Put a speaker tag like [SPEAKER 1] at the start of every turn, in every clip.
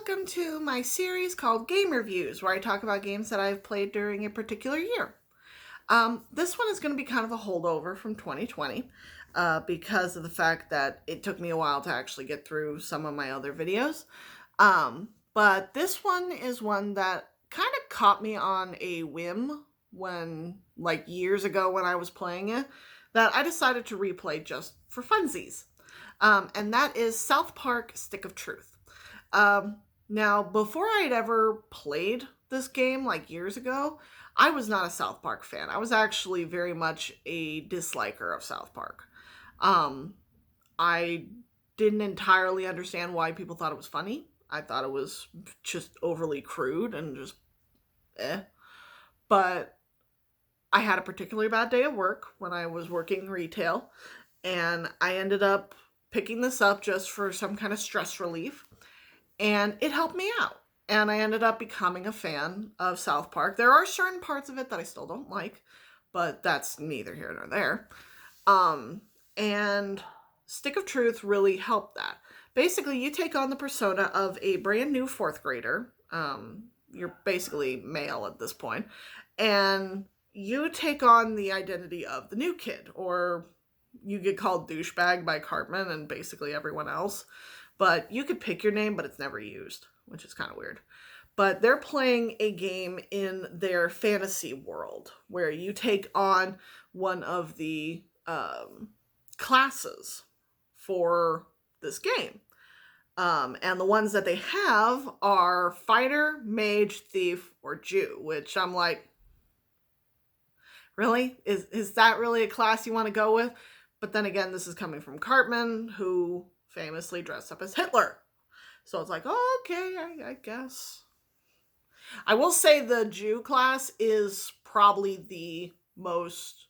[SPEAKER 1] welcome to my series called Game Reviews, where I talk about games that I've played during a particular year. This one is going to be kind of a holdover from 2020 because of the fact that it took me a while to actually get through some of my other videos. But this one is one that kind of caught me on a whim when, like years ago when I was playing it, that I decided to replay just for funsies. And that is South Park Stick of Truth. Now, before I'd ever played this game, like years ago, I was not a South Park fan. I was actually very much a disliker of South Park. I didn't entirely understand why people thought it was funny. I thought it was just overly crude and just But I had a particularly bad day at work when I was working retail, and I ended up picking this up just for some kind of stress relief, and it helped me out. And I ended up becoming a fan of South Park. There are certain parts of it that I still don't like, but that's neither here nor there. And Stick of Truth really helped that. Basically, you take on the persona of a brand new fourth grader. You're basically male at this point, and you take on the identity of the new kid, or you get called douchebag by Cartman and basically everyone else. But you could pick your name, but it's never used, which is kind of weird. But they're playing a game in their fantasy world where you take on one of the classes for this game. And the ones that they have are fighter, mage, thief, or Jew, which I'm like, really? Is that really a class you want to go with? But then again, this is coming from Cartman, who famously dressed up as Hitler. So it's like, oh, okay, I guess. I will say the Jew class is probably the most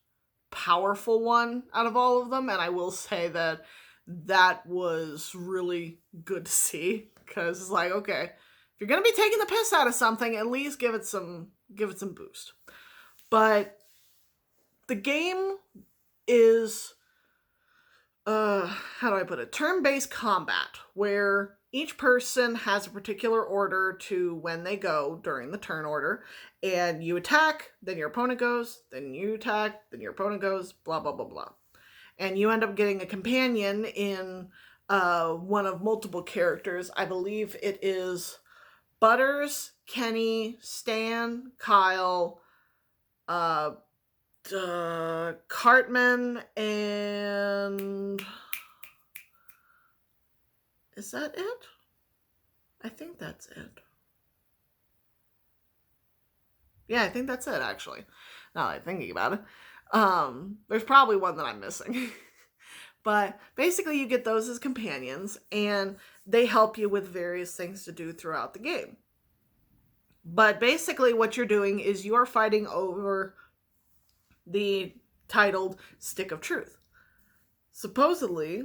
[SPEAKER 1] powerful one out of all of them. And I will say that was really good to see, because it's like, okay, if you're going to be taking the piss out of something, at least give it some boost. But the game is, how do I put it? Turn-based combat, where each person has a particular order to when they go during the turn order, and you attack, then your opponent goes, then you attack, then your opponent goes, blah, blah, blah, blah. And you end up getting a companion in one of multiple characters. I believe it is Butters, Kenny, Stan, Kyle, Cartman, and is that it? I think that's it. Yeah, I think that's it, actually, now that I'm thinking about it. There's probably one that I'm missing. But basically you get those as companions, and they help you with various things to do throughout the game. But basically what you're doing is you are fighting over the titled Stick of Truth. Supposedly,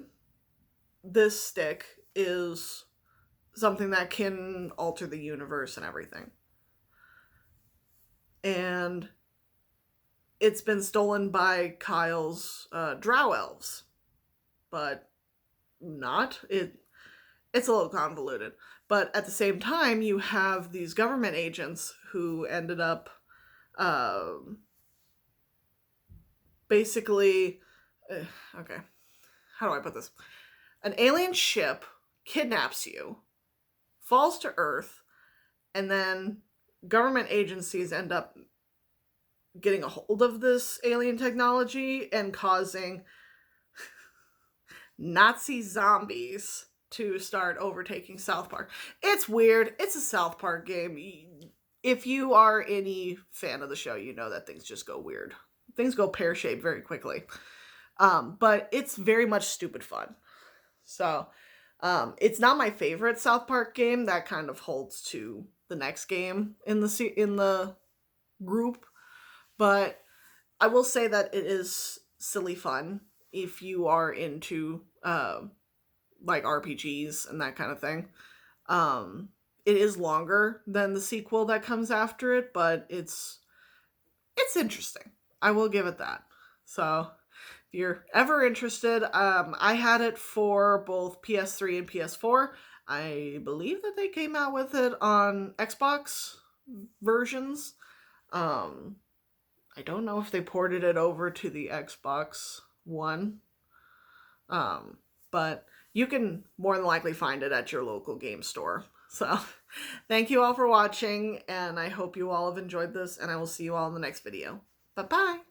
[SPEAKER 1] this stick is something that can alter the universe and everything. And it's been stolen by Kyle's drow elves. But not. It's a little convoluted. But at the same time, you have these government agents who ended up basically, okay, how do I put this? An alien ship kidnaps you, falls to Earth, and then government agencies end up getting a hold of this alien technology and causing Nazi zombies to start overtaking South Park. It's weird. It's a South Park game. If you are any fan of the show, you know that things just go weird. Things go pear-shaped very quickly. But it's very much stupid fun. So, it's not my favorite South Park game. That kind of holds to the next game in the group. But I will say that it is silly fun if you are into like RPGs and that kind of thing. It is longer than the sequel that comes after it, but it's interesting. I will give it that. So if you're ever interested, I had it for both PS3 and PS4. I believe that they came out with it on Xbox versions. I don't know if they ported it over to the Xbox One. But you can more than likely find it at your local game store. So thank you all for watching, and I hope you all have enjoyed this, and I will see you all in the next video. Bye-bye.